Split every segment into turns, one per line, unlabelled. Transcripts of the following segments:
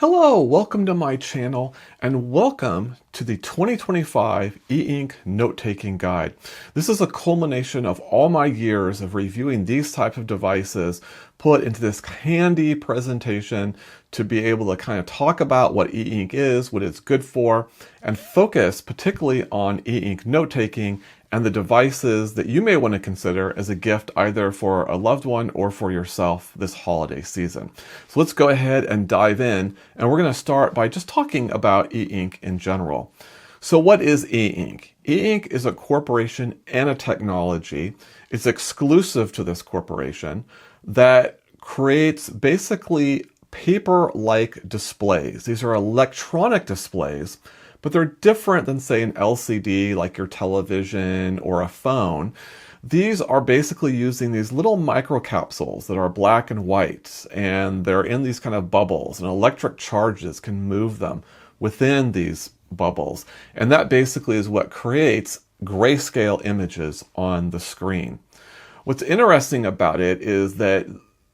Hello, welcome to my channel and welcome to the 2025 e-ink note-taking guide. This is a culmination of all my years of reviewing these type of devices put into this handy presentation to be able to kind of talk about what e-ink is, what it's good for, and focus particularly on e-ink note-taking and the devices that you may want to consider as a gift either for a loved one or for yourself this holiday season. So let's go ahead and dive in, and we're going to start by just talking about e-ink in general. So what is e-ink? E-ink is a corporation and a technology. It's exclusive to this corporation that creates basically paper-like displays. These are electronic displays, but they're different than, say, an LCD like your television or a phone. These are basically using these little microcapsules that are black and white, and they're in these kind of bubbles, and electric charges can move them within these bubbles. And that basically is what creates grayscale images on the screen. What's interesting about it is that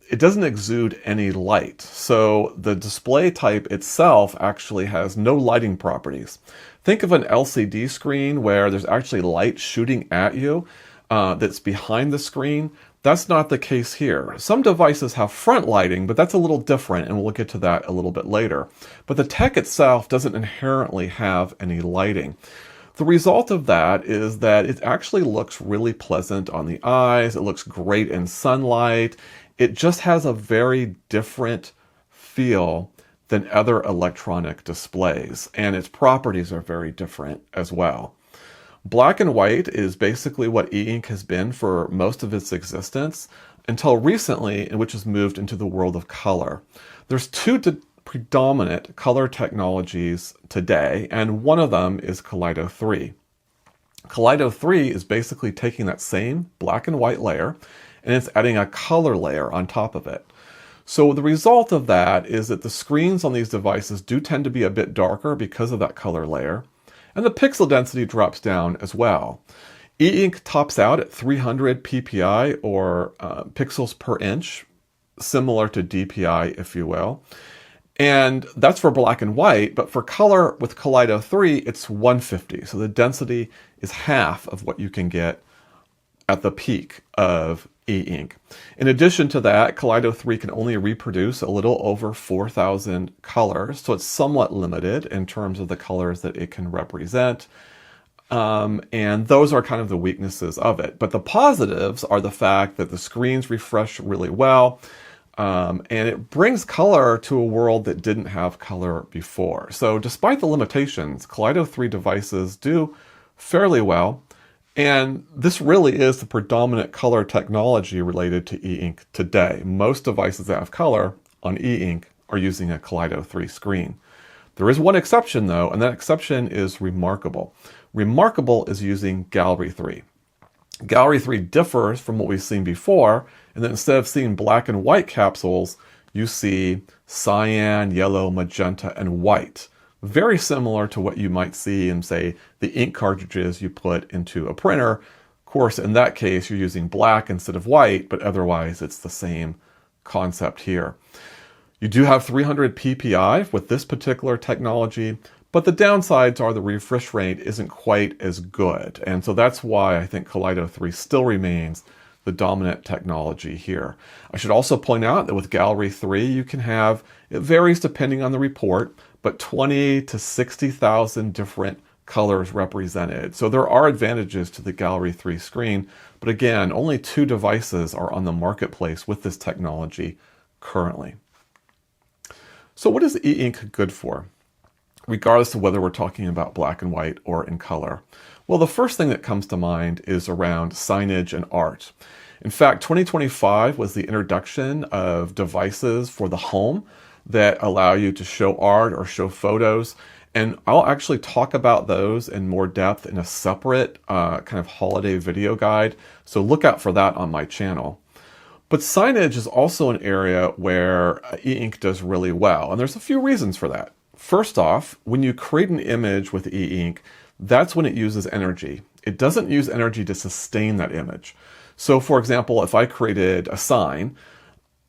it doesn't exude any light. So the display type itself actually has no lighting properties. Think of an LCD screen where there's actually light shooting at you that's behind the screen. That's not the case here. Some devices have front lighting, but that's a little different, and we'll get to that a little bit later. But the tech itself doesn't inherently have any lighting. The result of that is that it actually looks really pleasant on the eyes. It looks great in sunlight. It just has a very different feel than other electronic displays, and its properties are very different as well. Black and white is basically what e-ink has been for most of its existence until recently, which has moved into the world of color. There's two predominant color technologies today, and one of them is Kaleido 3. Kaleido 3 is basically taking that same black and white layer and it's adding a color layer on top of it. So the result of that is that the screens on these devices do tend to be a bit darker because of that color layer, and the pixel density drops down as well. E-ink tops out at 300 ppi or pixels per inch, similar to DPI, if you will. And that's for black and white, but for color with Kaleido 3, it's 150. So the density is half of what you can get at the peak of e-ink. In addition to that, Kaleido 3 can only reproduce a little over 4,000 colors, so it's somewhat limited in terms of the colors that it can represent. And those are kind of the weaknesses of it. But the positives are the fact that the screens refresh really well, and it brings color to a world that didn't have color before. So despite the limitations, Kaleido 3 devices do fairly well. And this really is the predominant color technology related to e-ink today. Most devices that have color on e-ink are using a Kaleido 3 screen. There is one exception though, and that exception is Remarkable. Remarkable is using Gallery 3. Gallery 3 differs from what we've seen before, and then instead of seeing black and white capsules, you see cyan, yellow, magenta, and white. Very similar to what you might see in, say, the ink cartridges you put into a printer. Of course, in that case, you're using black instead of white, but otherwise it's the same concept here. You do have 300 ppi with this particular technology, but the downsides are the refresh rate isn't quite as good. And so that's why I think Kaleido 3 still remains the dominant technology here. I should also point out that with Gallery 3, you can have, it varies depending on the report, but 20 to 60,000 different colors represented. So there are advantages to the Gallery 3 screen, but again, only 2 devices are on the marketplace with this technology currently. So what is e-ink good for, regardless of whether we're talking about black and white or in color? Well, the first thing that comes to mind is around signage and art. In fact, 2025 was the introduction of devices for the home that allow you to show art or show photos. And I'll actually talk about those in more depth in a separate kind of holiday video guide. So look out for that on my channel. But signage is also an area where e-ink does really well. And there's a few reasons for that. First off, when you create an image with e-ink, that's when it uses energy. It doesn't use energy to sustain that image. So for example, if I created a sign,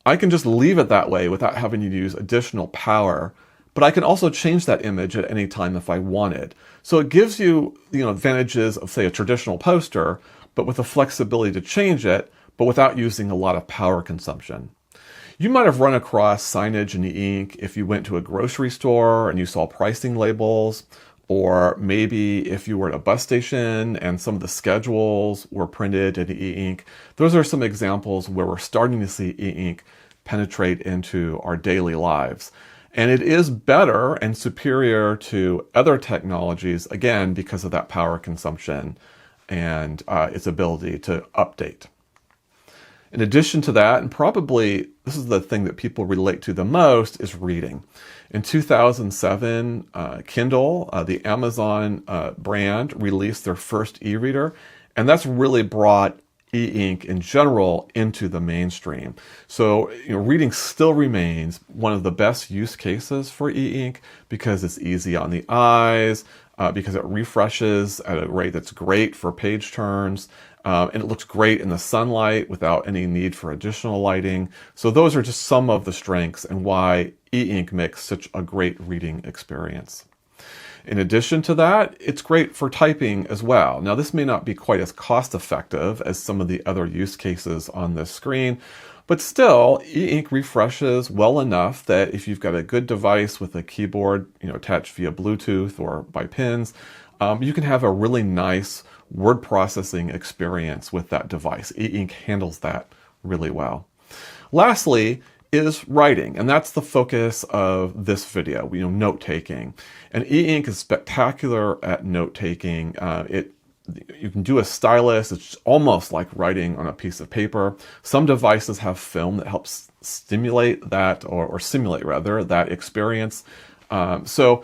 I can just leave it that way without having to use additional power. but I can also change that image at any time if I wanted. So it gives you, advantages of, say, a traditional poster, but with the flexibility to change it, but without using a lot of power consumption. You might have run across signage in e-ink if you went to a grocery store and you saw pricing labels, or maybe if you were at a bus station and some of the schedules were printed in e-ink. Those are some examples where we're starting to see e-ink penetrate into our daily lives. And it is better and superior to other technologies, again, because of that power consumption and its ability to update. In addition to that, and probably this is the thing that people relate to the most, is reading. In 2007, Kindle, the Amazon brand, released their first e-reader, and that's really brought e-ink in general into the mainstream. So, reading still remains one of the best use cases for e-ink because it's easy on the eyes, because it refreshes at a rate that's great for page turns, and it looks great in the sunlight without any need for additional lighting. So those are just some of the strengths and why e-ink makes such a great reading experience. In addition to that, it's great for typing as well. Now, this may not be quite as cost effective as some of the other use cases on this screen, but still, e-ink refreshes well enough that if you've got a good device with a keyboard, attached via Bluetooth or by pins, you can have a really nice word processing experience with that device. E-ink handles that really well. Lastly is writing, and that's the focus of this video, note-taking. And e-ink is spectacular at note-taking. You can do a stylus. It's almost like writing on a piece of paper. Some devices have film that helps stimulate that, or simulate rather, that experience. So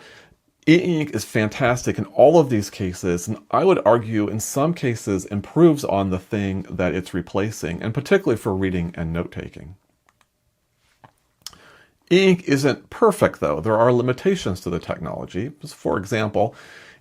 e-ink is fantastic in all of these cases, and I would argue in some cases improves on the thing that it's replacing, and particularly for reading and note-taking. E-ink isn't perfect though. There are limitations to the technology. For example,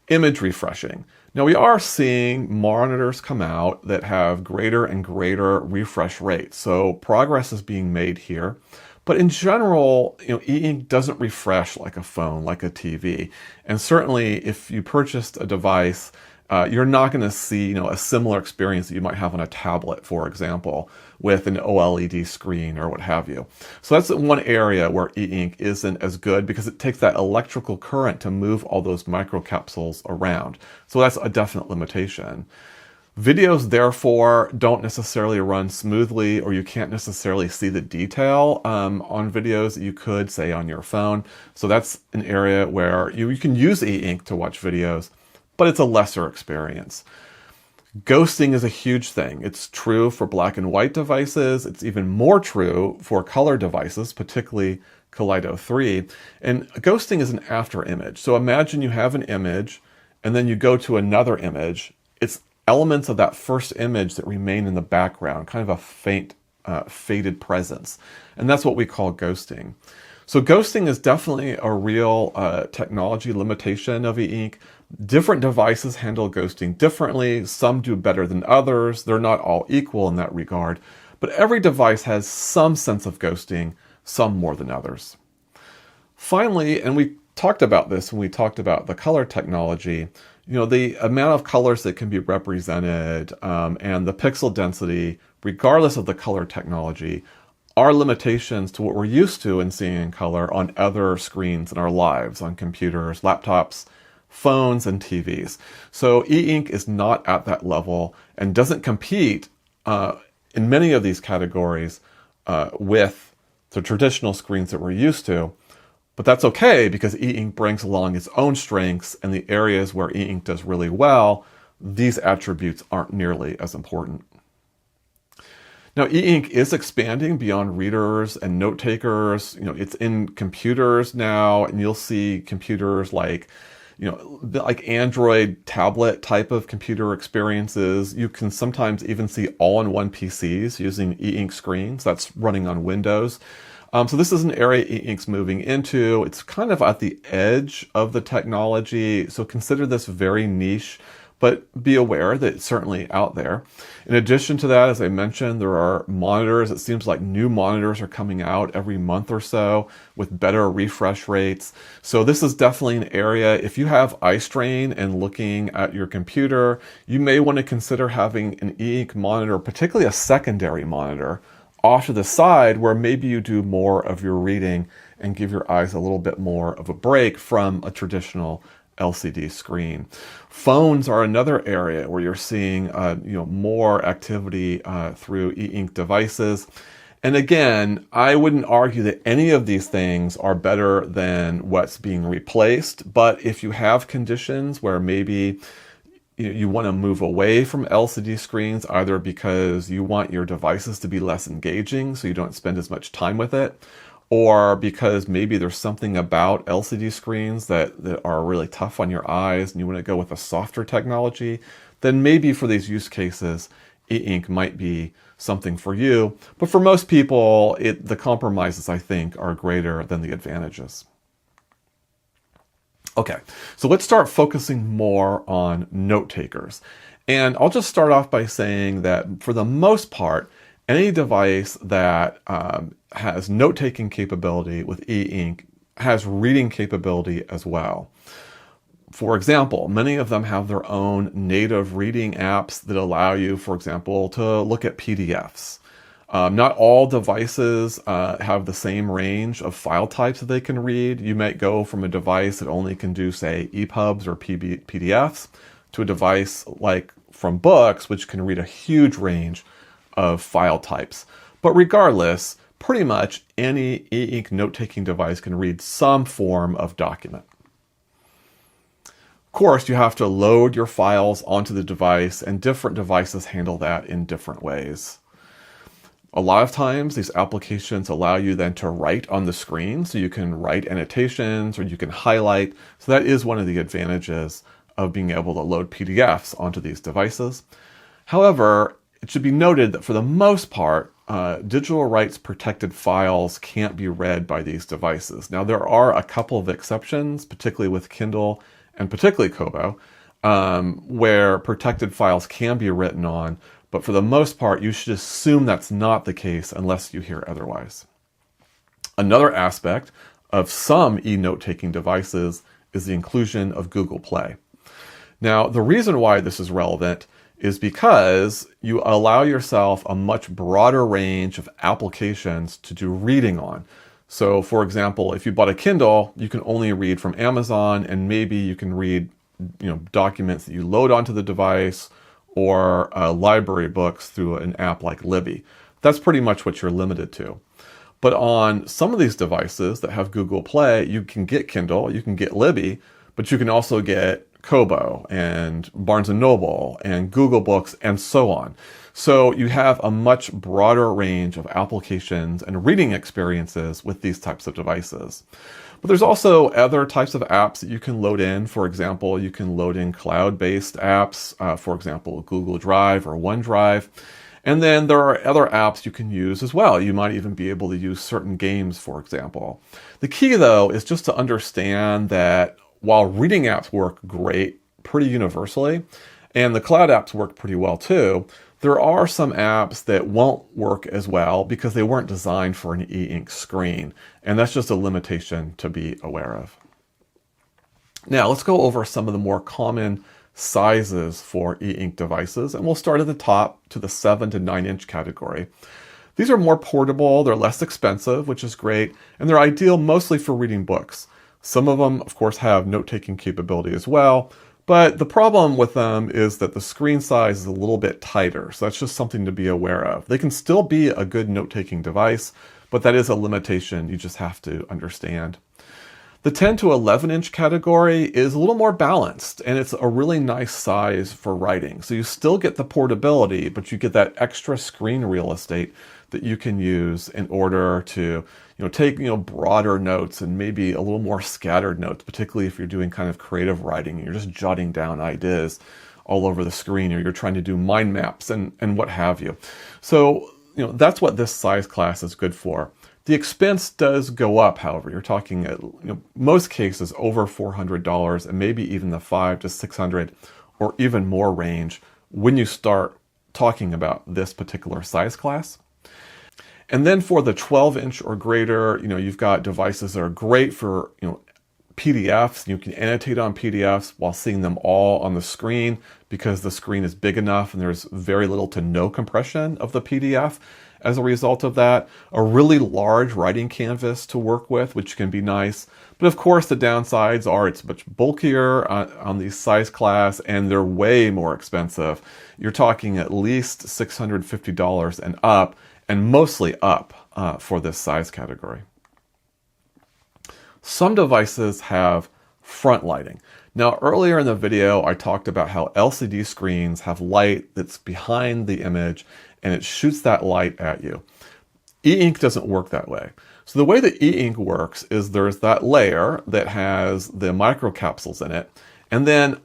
image refreshing. Now we are seeing monitors come out that have greater and greater refresh rates. So progress is being made here. But in general, e-ink doesn't refresh like a phone, like a TV. And certainly if you purchased a device, you're not going to see, a similar experience that you might have on a tablet, for example, with an OLED screen or what have you. So that's one area where e-ink isn't as good because it takes that electrical current to move all those microcapsules around. So that's a definite limitation. Videos, therefore, don't necessarily run smoothly, or you can't necessarily see the detail on videos that you could, say, on your phone. So that's an area where you can use e-ink to watch videos, but it's a lesser experience. Ghosting is a huge thing. It's true for black and white devices. It's even more true for color devices, particularly Kaleido 3. And ghosting is an after image. So imagine you have an image and then you go to another image. It's elements of that first image that remain in the background, kind of a faint, faded presence. And that's what we call ghosting. So ghosting is definitely a real technology limitation of e-ink. Different devices handle ghosting differently. Some do better than others. They're not all equal in that regard. But every device has some sense of ghosting, some more than others. Finally, and we talked about this when we talked about the color technology, the amount of colors that can be represented and the pixel density, regardless of the color technology, are limitations to what we're used to in seeing in color on other screens in our lives, on computers, laptops, phones, and TVs. So e-ink is not at that level and doesn't compete in many of these categories with the traditional screens that we're used to. But that's okay because e-ink brings along its own strengths, and the areas where e-ink does really well, these attributes aren't nearly as important. Now, e-ink is expanding beyond readers and note takers. It's in computers now, and you'll see computers like Android tablet type of computer experiences. You can sometimes even see all-in-one PCs using e-ink screens. That's running on Windows. So this is an area e-ink's moving into. It's kind of at the edge of the technology. So consider this very niche, but be aware that it's certainly out there. In addition to that, as I mentioned, there are monitors. It seems like new monitors are coming out every month or so with better refresh rates. So this is definitely an area. If you have eye strain and looking at your computer, you may want to consider having an e-ink monitor, particularly a secondary monitor, off to the side where maybe you do more of your reading and give your eyes a little bit more of a break from a traditional LCD screen. Phones are another area where you're seeing more activity through e-ink devices. And again, I wouldn't argue that any of these things are better than what's being replaced. But if you have conditions where maybe you want to move away from LCD screens, either because you want your devices to be less engaging so you don't spend as much time with it, or because maybe there's something about LCD screens that are really tough on your eyes and you want to go with a softer technology, then maybe for these use cases, e-ink might be something for you. But for most people, the compromises, I think, are greater than the advantages. Okay, so let's start focusing more on note takers. And I'll just start off by saying that for the most part, any device that has note-taking capability with e-ink has reading capability as well. For example, many of them have their own native reading apps that allow you, for example, to look at PDFs. Not all devices have the same range of file types that they can read. You might go from a device that only can do, say, EPUBs or PDFs to a device like from Books, which can read a huge range of file types. But regardless, pretty much any e-ink note-taking device can read some form of document. Of course, you have to load your files onto the device, and different devices handle that in different ways. A lot of times, these applications allow you then to write on the screen, so you can write annotations or you can highlight. So that is one of the advantages of being able to load PDFs onto these devices. However, it should be noted that for the most part, digital rights protected files can't be read by these devices. Now, there are a couple of exceptions, particularly with Kindle and particularly Kobo, where protected files can be written on, but for the most part, you should assume that's not the case unless you hear otherwise. Another aspect of some e-note-taking devices is the inclusion of Google Play. Now, the reason why this is relevant is because you allow yourself a much broader range of applications to do reading on. So, for example, if you bought a Kindle, you can only read from Amazon, and maybe you can read documents that you load onto the device or library books through an app like Libby. That's pretty much what you're limited to. But on some of these devices that have Google Play, you can get Kindle, you can get Libby, but you can also get Kobo and Barnes & Noble and Google Books and so on. So you have a much broader range of applications and reading experiences with these types of devices. But there's also other types of apps that you can load in. For example, you can load in cloud-based apps, for example, Google Drive or OneDrive. And then there are other apps you can use as well. You might even be able to use certain games, for example. The key, though, is just to understand that while reading apps work great pretty universally, and the cloud apps work pretty well too, there are some apps that won't work as well because they weren't designed for an e-ink screen. And that's just a limitation to be aware of. Now, let's go over some of the more common sizes for e-ink devices, and we'll start at the top to the 7 to 9 inch category. These are more portable, they're less expensive, which is great, and they're ideal mostly for reading books. Some of them, of course, have note-taking capability as well, but the problem with them is that the screen size is a little bit tighter, so that's just something to be aware of. They can still be a good note-taking device, but that is a limitation you just have to understand. The 10 to 11 inch category is a little more balanced, and it's a really nice size for writing. So you still get the portability, but you get that extra screen real estate that you can use in order to take broader notes and maybe a little more scattered notes, particularly if you're doing kind of creative writing and you're just jotting down ideas all over the screen, or you're trying to do mind maps and what have you. So that's what this size class is good for. The expense does go up, however. You're talking at most cases over $400 and maybe even the $500 to $600 or even more range when you start talking about this particular size class. And then for the 12-inch or greater, you've got devices that are great for, PDFs. You can annotate on PDFs while seeing them all on the screen because the screen is big enough and there's very little to no compression of the PDF as a result of that. A really large writing canvas to work with, which can be nice. But of course, the downsides are it's much bulkier on these size class and they're way more expensive. You're talking at least $650 and up, and mostly up for this size category. Some devices have front lighting. Now, earlier in the video, I talked about how LCD screens have light that's behind the image and it shoots that light at you. E-ink doesn't work that way. So the way that e-ink works is there's that layer that has the microcapsules in it, and then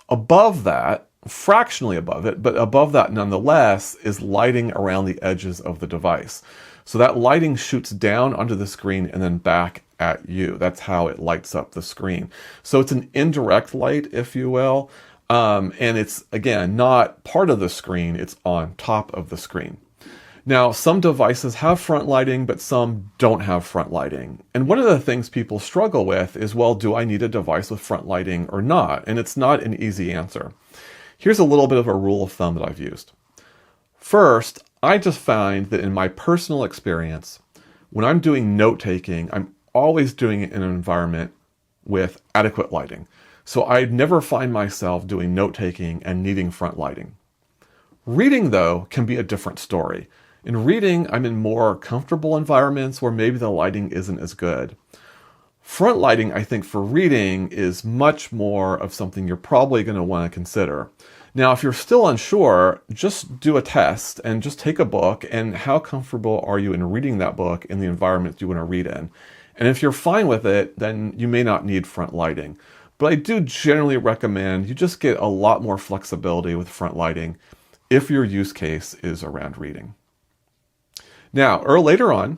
above that, fractionally above it, but above that nonetheless, is lighting around the edges of the device. So that lighting shoots down onto the screen and then back at you. That's how it lights up the screen. So it's an indirect light, if you will, and it's, again, not part of the screen, it's on top of the screen. Now, some devices have front lighting, but some don't have front lighting. And one of the things people struggle with is, well, do I need a device with front lighting or not? And it's not an easy answer. Here's a little bit of a rule of thumb that I've used. First, I just find that in my personal experience, when I'm doing note-taking, I'm always doing it in an environment with adequate lighting. So I never find myself doing note-taking and needing front lighting. Reading, though, can be a different story. In reading, I'm in more comfortable environments where maybe the lighting isn't as good. Front lighting, I think, for reading is much more of something you're probably going to want to consider. Now, if you're still unsure, just do a test and just take a book and how comfortable are you in reading that book in the environment you want to read in. And if you're fine with it, then you may not need front lighting. But I do generally recommend you just get a lot more flexibility with front lighting if your use case is around reading. Now, later on,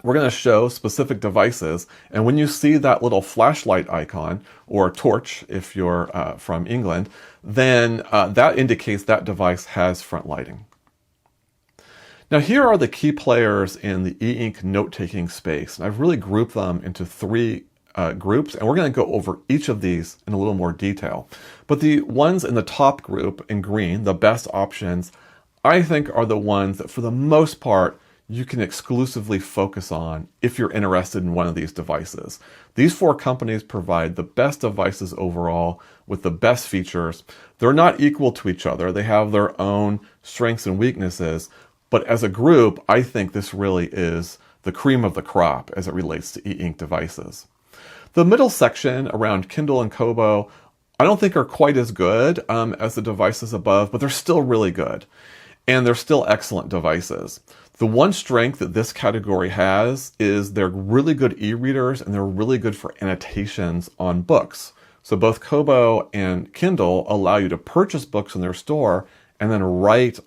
we're going to show specific devices, and when you see that little flashlight icon, or torch if you're from England, then that indicates that device has front lighting. Now here are the key players in the e-ink note-taking space, and I've really grouped them into three groups, and we're going to go over each of these in a little more detail. But the ones in the top group in green, the best options, I think are the ones that for the most part you can exclusively focus on if you're interested in one of these devices. These four companies provide the best devices overall with the best features. They're not equal to each other. They have their own strengths and weaknesses. But as a group, I think this really is the cream of the crop as it relates to e-ink devices. The middle section around Kindle and Kobo, I don't think are quite as good as the devices above, but they're still really good. And they're still excellent devices. The one strength that this category has is they're really good e-readers and they're really good for annotations on books. So both Kobo and Kindle allow you to purchase books in their store and then write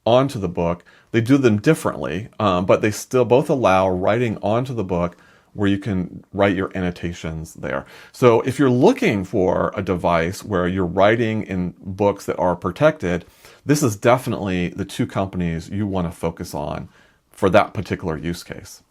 onto the book. They do them differently, but they still both allow writing onto the book where you can write your annotations there. So if you're looking for a device where you're writing in books that are protected, this is definitely the two companies you want to focus on for that particular use case.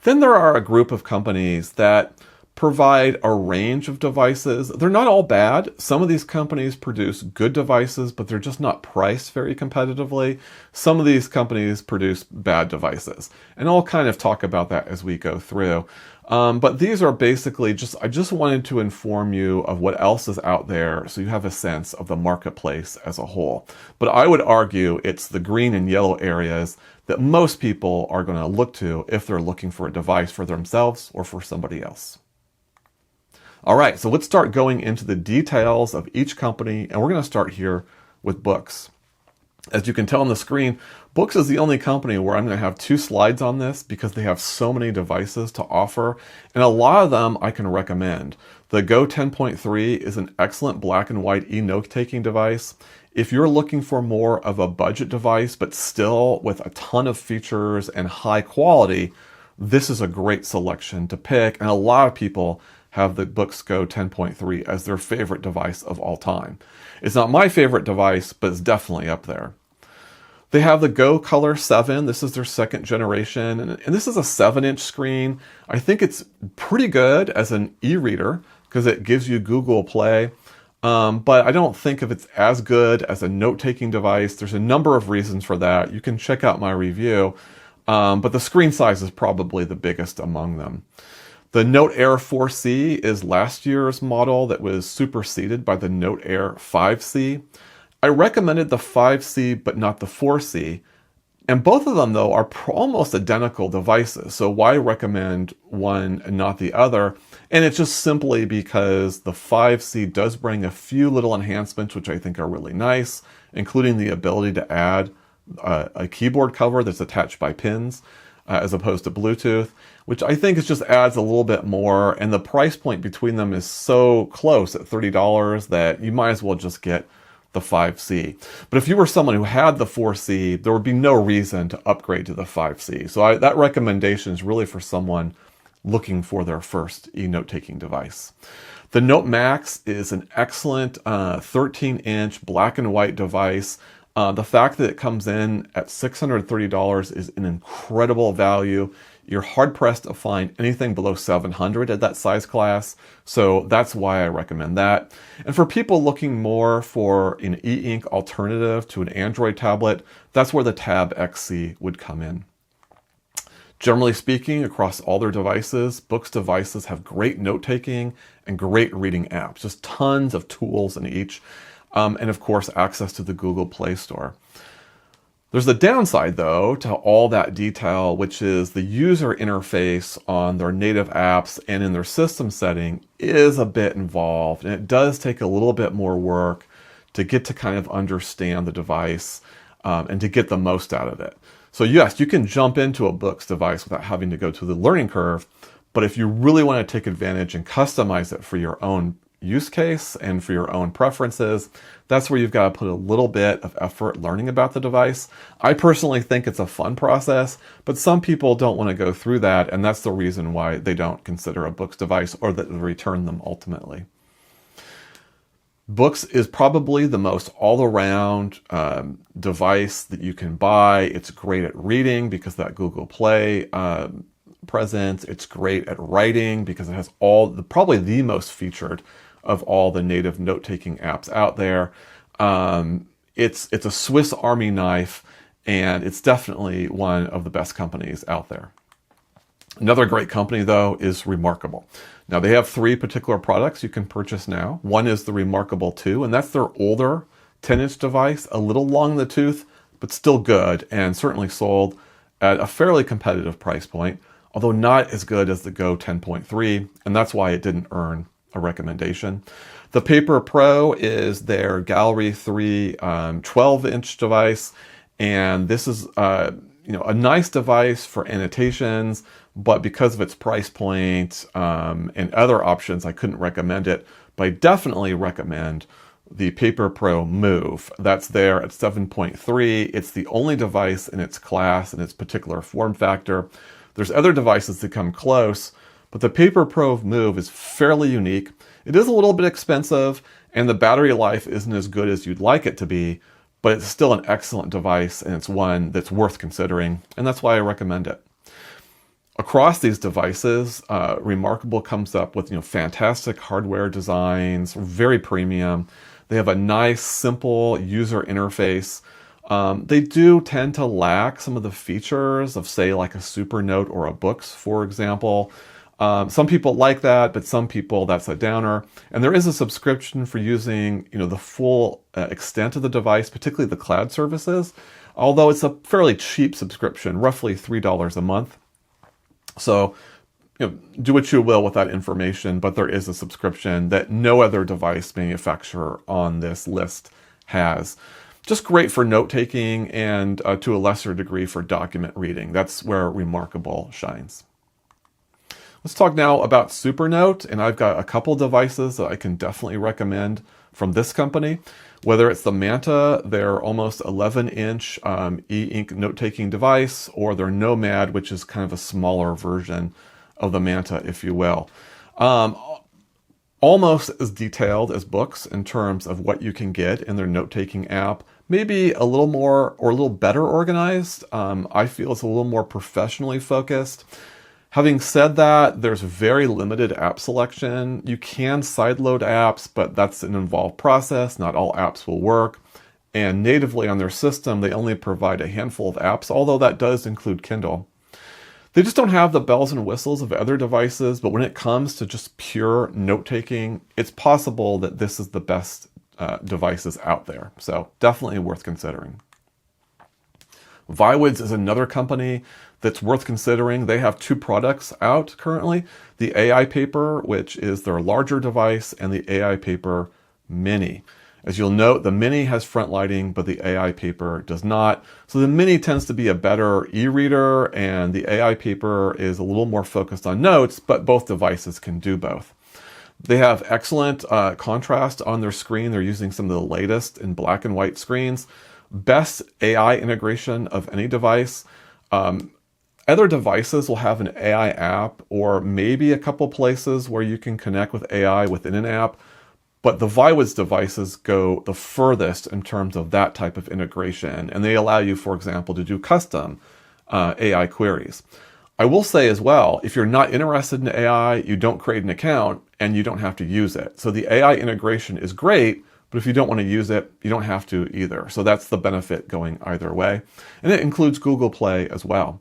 Then there are a group of companies that provide a range of devices. They're not all bad. Some of these companies produce good devices, but they're just not priced very competitively. Some of these companies produce bad devices. And I'll kind of talk about that as we go through. But these are basically I just wanted to inform you of what else is out there so you have a sense of the marketplace as a whole. But I would argue it's the green and yellow areas that most people are going to look to if they're looking for a device for themselves or for somebody else. All right, so let's start going into the details of each company, and we're going to start here with Books. As you can tell on the screen, Books is the only company where I'm going to have two slides on this because they have so many devices to offer, and a lot of them I can recommend. The Go 10.3 is an excellent black and white e-note-taking device. If you're looking for more of a budget device, but still with a ton of features and high quality, this is a great selection to pick, and a lot of people have the Boox Go 10.3 as their favorite device of all time. It's not my favorite device, but it's definitely up there. They have the Go Color 7. This is their second generation, and this is a 7-inch screen. I think it's pretty good as an e-reader because it gives you Google Play, but I don't think if it's as good as a note-taking device. There's a number of reasons for that. You can check out my review, but the screen size is probably the biggest among them. The Note Air 4C is last year's model that was superseded by the Note Air 5C. I recommended the 5C, but not the 4C. And both of them, though, are almost identical devices. So why recommend one and not the other? And it's just simply because the 5C does bring a few little enhancements, which I think are really nice, including the ability to add a keyboard cover that's attached by pins, as opposed to Bluetooth, which I think just adds a little bit more. And the price point between them is so close at $30 that you might as well just get the 5C. But if you were someone who had the 4C, there would be no reason to upgrade to the 5C. So that recommendation is really for someone looking for their first e-note-taking device. The Note Max is an excellent 13-inch black and white device. The fact that it comes in at $630 is an incredible value. You're hard-pressed to find anything below $700 at that size class, so that's why I recommend that. And for people looking more for an e-ink alternative to an Android tablet, that's where the Tab XC would come in. Generally speaking, across all their devices, Boox devices have great note-taking and great reading apps, just tons of tools in each, and of course access to the Google Play Store. There's a downside, though, to all that detail, which is the user interface on their native apps and in their system setting is a bit involved, and it does take a little bit more work to get to kind of understand the device and to get the most out of it. So yes, you can jump into a Boox device without having to go through the learning curve, but if you really want to take advantage and customize it for your own use case and for your own preferences, that's where you've got to put a little bit of effort learning about the device. I personally think it's a fun process, but some people don't want to go through that, and that's the reason why they don't consider a Boox device or that they return them ultimately. Boox is probably the most all-around device that you can buy. It's great at reading because of that Google Play presence. It's great at writing because it has probably the most featured of all the native note-taking apps out there. It's a Swiss Army knife, and it's definitely one of the best companies out there. Another great company, though, is Remarkable. Now, they have 3 particular products you can purchase now. One is the Remarkable 2, and that's their older 10-inch device, a little long in the tooth, but still good, and certainly sold at a fairly competitive price point, although not as good as the Go 10.3, and that's why it didn't earn a recommendation. The Paper Pro is their Gallery 3 12-inch device, and this is a nice device for annotations, but because of its price point and other options, I couldn't recommend it. But I definitely recommend the Paper Pro Move. That's there at 7.3. It's the only device in its class in its particular form factor. There's other devices that come close, but the Paper Pro Move is fairly unique. It is a little bit expensive, and the battery life isn't as good as you'd like it to be, but it's still an excellent device, and it's one that's worth considering, and that's why I recommend it. Across these devices, Remarkable comes up with fantastic hardware designs, very premium. They have a nice, simple user interface. They do tend to lack some of the features of, say, like a Supernote or a Boox, for example. Some people like that, but some people, that's a downer. And there is a subscription for using the full extent of the device, particularly the cloud services, although it's a fairly cheap subscription, roughly $3 a month. So do what you will with that information, but there is a subscription that no other device manufacturer on this list has. Just great for note-taking and to a lesser degree for document reading. That's where Remarkable shines. Let's talk now about Supernote, and I've got a couple devices that I can definitely recommend from this company. Whether it's the Manta, their almost 11-inch e-ink note-taking device, or their Nomad, which is kind of a smaller version of the Manta, if you will. almost as detailed as books in terms of what you can get in their note-taking app. Maybe a little more or a little better organized. I feel it's a little more professionally focused. Having said that, there's very limited app selection. You can sideload apps, but that's an involved process. Not all apps will work. And natively on their system, they only provide a handful of apps, although that does include Kindle. They just don't have the bells and whistles of other devices, but when it comes to just pure note-taking, it's possible that this is the best devices out there. So definitely worth considering. Viwoods is another company that's worth considering. They have 2 products out currently, the AI Paper, which is their larger device, and the AI Paper Mini. As you'll note, the Mini has front lighting, but the AI Paper does not. So the Mini tends to be a better e-reader, and the AI Paper is a little more focused on notes, but both devices can do both. They have excellent contrast on their screen. They're using some of the latest in black and white screens. Best AI integration of any device. Other devices will have an AI app, or maybe a couple places where you can connect with AI within an app. But the Viwoods devices go the furthest in terms of that type of integration, and they allow you, for example, to do custom AI queries. I will say as well, if you're not interested in AI, you don't create an account and you don't have to use it. So the AI integration is great, but if you don't want to use it, you don't have to either. So that's the benefit going either way. And it includes Google Play as well.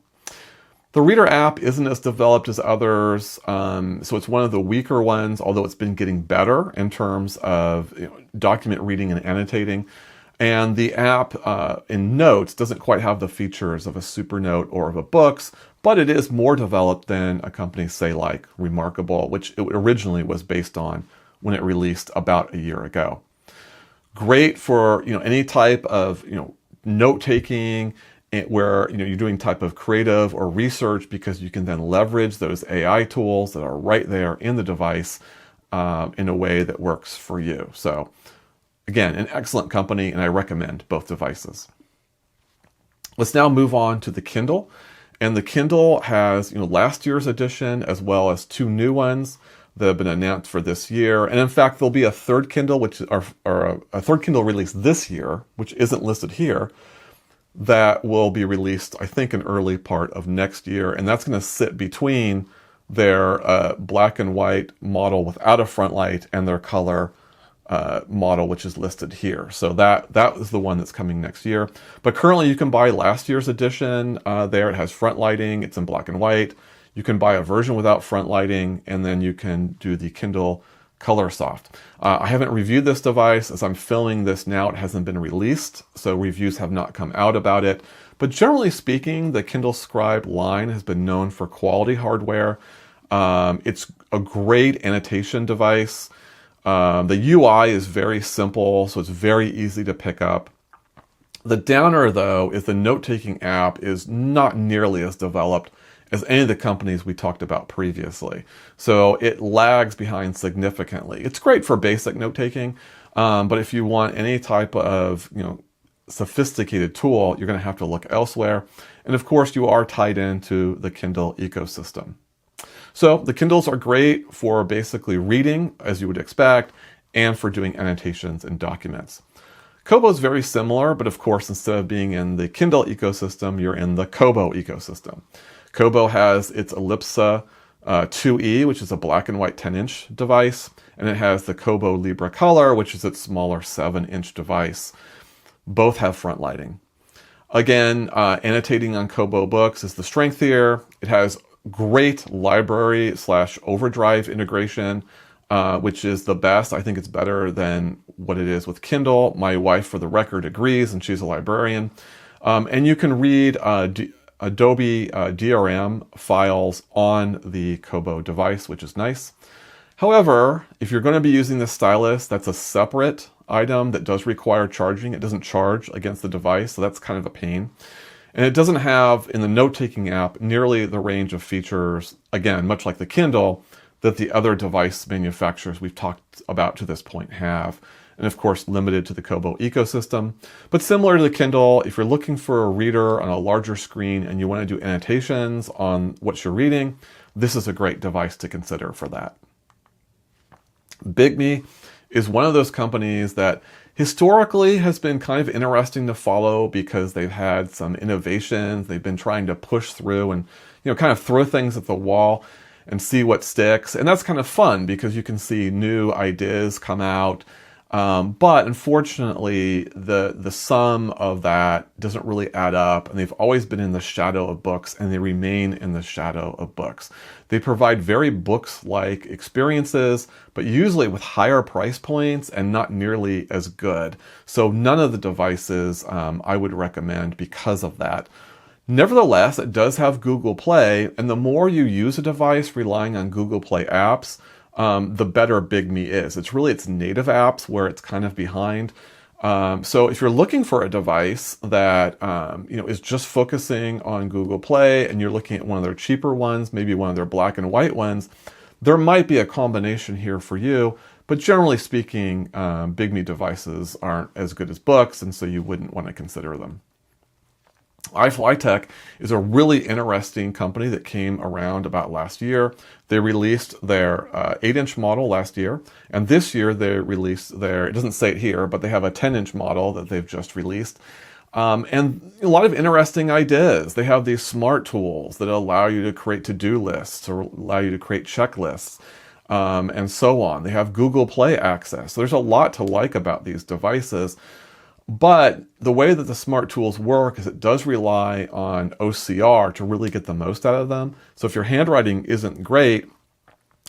The Reader app isn't as developed as others, so it's one of the weaker ones, although it's been getting better in terms of document reading and annotating. And the app in Notes doesn't quite have the features of a Supernote or of a Books, but it is more developed than a company, say, like Remarkable, which it originally was based on when it released about a year ago. Great for any type of note-taking, where you're doing type of creative or research, because you can then leverage those AI tools that are right there in the device in a way that works for you. So again, an excellent company, and I recommend both devices. Let's now move on to the Kindle. And the Kindle has last year's edition as well as 2 new ones that have been announced for this year. And in fact, there'll be a third Kindle, a third Kindle release this year, which isn't listed here, that will be released, I think, in early part of next year. And that's going to sit between their black and white model without a front light and their color model, which is listed here. So that is the one that's coming next year. But currently you can buy last year's edition there. It has front lighting. It's in black and white. You can buy a version without front lighting, and then you can do the Kindle ColorSoft. I haven't reviewed this device. As I'm filming this now, it hasn't been released, so reviews have not come out about it. But generally speaking, the Kindle Scribe line has been known for quality hardware. It's a great annotation device. The UI is very simple, so it's very easy to pick up. The downer, though, is the note-taking app is not nearly as developed as any of the companies we talked about previously. So it lags behind significantly. It's great for basic note-taking, but if you want any type of sophisticated tool, you're going to have to look elsewhere. And of course, you are tied into the Kindle ecosystem. So the Kindles are great for basically reading, as you would expect, and for doing annotations in documents. Kobo is very similar, but of course, instead of being in the Kindle ecosystem, you're in the Kobo ecosystem. Kobo has its Ellipsa 2E, which is a black and white 10-inch device, and it has the Kobo Libra Color, which is its smaller 7-inch device. Both have front lighting. Again, annotating on Kobo books is the strength here. It has great library/overdrive integration, which is the best. I think it's better than what it is with Kindle. My wife, for the record, agrees, and she's a librarian. And you can read Adobe DRM files on the Kobo device, which is nice. However, if you're going to be using the stylus, that's a separate item that does require charging. It doesn't charge against the device, so that's kind of a pain. And it doesn't have, in the note-taking app, nearly the range of features, again, much like the Kindle, that the other device manufacturers we've talked about to this point have. And of course, limited to the Kobo ecosystem. But similar to the Kindle, if you're looking for a reader on a larger screen and you want to do annotations on what you're reading, this is a great device to consider for that. Bigme is one of those companies that historically has been kind of interesting to follow because they've had some innovations. They've been trying to push through and, kind of throw things at the wall and see what sticks. And that's kind of fun because you can see new ideas come out. But unfortunately, the sum of that doesn't really add up, and they've always been in the shadow of books, and they remain in the shadow of books. They provide very books-like experiences, but usually with higher price points and not nearly as good. So none of the devices I would recommend because of that. Nevertheless, it does have Google Play, and the more you use a device relying on Google Play apps, the better Bigme is. It's really its native apps where it's kind of behind. So if you're looking for a device that is just focusing on Google Play, and you're looking at one of their cheaper ones, maybe one of their black and white ones, there might be a combination here for you. But generally speaking, Bigme devices aren't as good as books, and so you wouldn't want to consider them. iFlytek is a really interesting company that came around about last year. They released their 8-inch model last year, and this year they released their, it doesn't say it here, but they have a 10-inch model that they've just released. And a lot of interesting ideas. They have these smart tools that allow you to create to-do lists or allow you to create checklists, and so on. They have Google Play access. So there's a lot to like about these devices. But the way that the smart tools work is it does rely on OCR to really get the most out of them. So if your handwriting isn't great,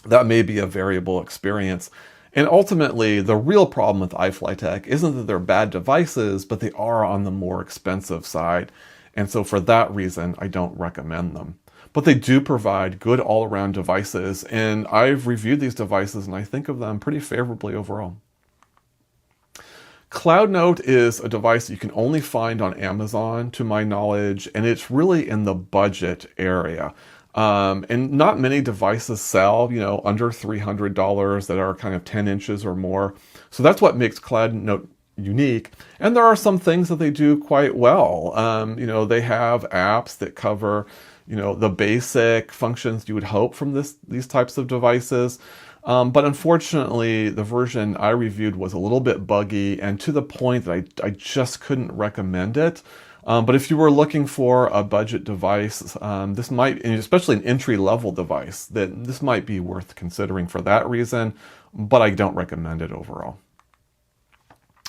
that may be a variable experience. And ultimately, the real problem with iFlytek isn't that they're bad devices, but they are on the more expensive side. And so for that reason, I don't recommend them. But they do provide good all-around devices. And I've reviewed these devices and I think of them pretty favorably overall. CloudNote is a device you can only find on Amazon, to my knowledge, and it's really in the budget area. And not many devices sell, under $300 that are kind of 10 inches or more. So that's what makes CloudNote unique. And there are some things that they do quite well. They have apps that cover, the basic functions you would hope from these types of devices. But unfortunately, the version I reviewed was a little bit buggy and to the point that I just couldn't recommend it. But if you were looking for a budget device, this might, and especially an entry-level device, that this might be worth considering for that reason, but I don't recommend it overall.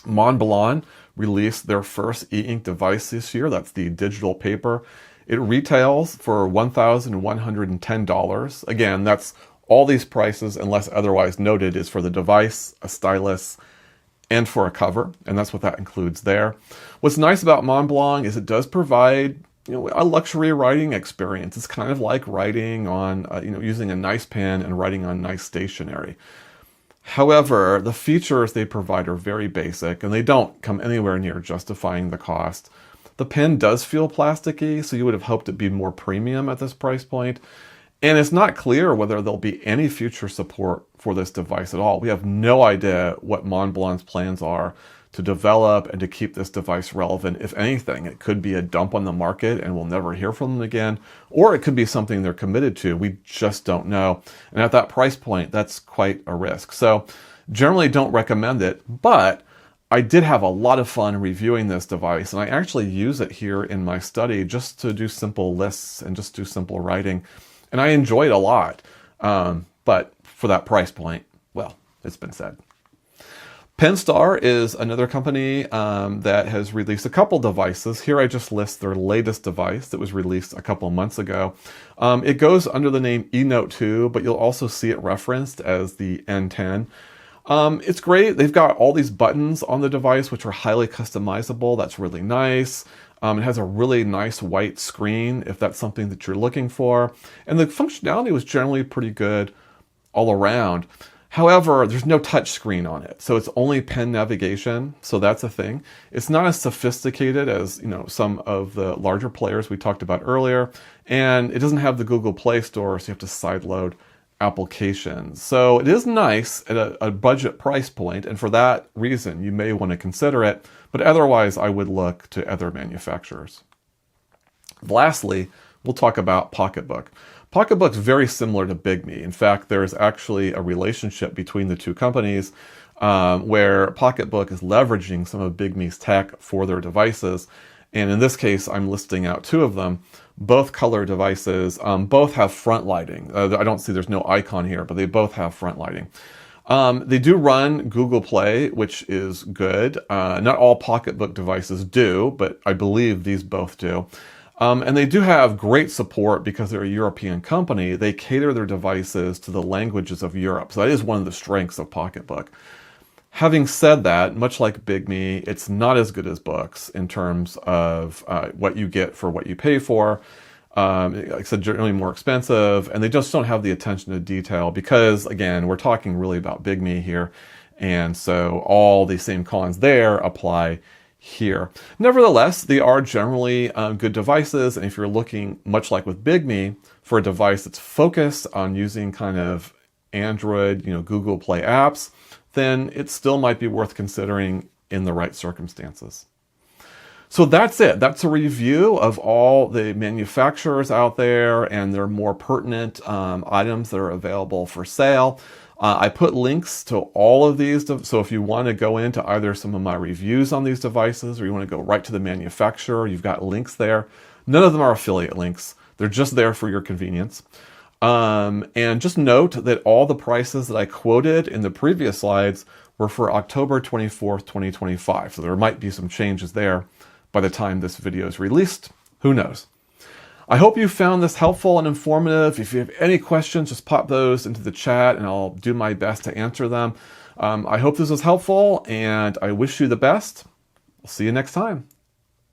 Montblanc released their first e-ink device this year. That's the digital paper. It retails for $1,110. Again, that's all these prices, unless otherwise noted, is for the device, a stylus, and for a cover, and that's what that includes there. What's nice about Montblanc is it does provide a luxury writing experience. It's kind of like writing on, using a nice pen and writing on nice stationery. However, the features they provide are very basic, and they don't come anywhere near justifying the cost. The pen does feel plasticky, so you would have hoped it'd be more premium at this price point. And it's not clear whether there'll be any future support for this device at all. We have no idea what Montblanc's plans are to develop and to keep this device relevant. If anything, it could be a dump on the market and we'll never hear from them again, or it could be something they're committed to. We just don't know. And at that price point, that's quite a risk. So generally don't recommend it, but I did have a lot of fun reviewing this device, and I actually use it here in my study just to do simple lists and just do simple writing. And I enjoy it a lot, but for that price point, well, it's been said. Penstar is another company that has released a couple devices. Here I just list their latest device that was released a couple months ago. It goes under the name eNote 2, but you'll also see it referenced as the N10. It's great. They've got all these buttons on the device, which are highly customizable. That's really nice. It has a really nice white screen, if that's something that you're looking for. And the functionality was generally pretty good all around. However, there's no touch screen on it, so it's only pen navigation, so that's a thing. It's not as sophisticated as some of the larger players we talked about earlier, and it doesn't have the Google Play Store, so you have to sideload applications. So it is nice at a budget price point, and for that reason, you may want to consider it, but otherwise I would look to other manufacturers. Lastly, we'll talk about Pocketbook. PocketBook's very similar to BigMe. In fact, there's actually a relationship between the two companies where PocketBook is leveraging some of BigMe's tech for their devices. And in this case, I'm listing out two of them. Both color devices, both have front lighting. I don't see there's no icon here, but they both have front lighting. They do run Google Play, which is good. Not all PocketBook devices do, but I believe these both do. And they do have great support because they're a European company. They cater their devices to the languages of Europe. So that is one of the strengths of PocketBook. Having said that, much like BigMe, it's not as good as books in terms of what you get for what you pay for. Like I said, generally more expensive, and they just don't have the attention to detail because, again, we're talking really about BigMe here. And so all the same cons there apply here. Nevertheless, they are generally good devices. And if you're looking, much like with BigMe, for a device that's focused on using kind of Android, Google Play apps, then it still might be worth considering in the right circumstances. So that's it. That's a review of all the manufacturers out there and their more pertinent items that are available for sale. I put links to all of these. So if you want to go into either some of my reviews on these devices or you want to go right to the manufacturer, you've got links there. None of them are affiliate links. They're just there for your convenience. And just note that all the prices that I quoted in the previous slides were for October 24th, 2025. So there might be some changes there by the time this video is released. Who knows? I hope you found this helpful and informative. If you have any questions, just pop those into the chat and I'll do my best to answer them. I hope this was helpful and I wish you the best. We'll see you next time.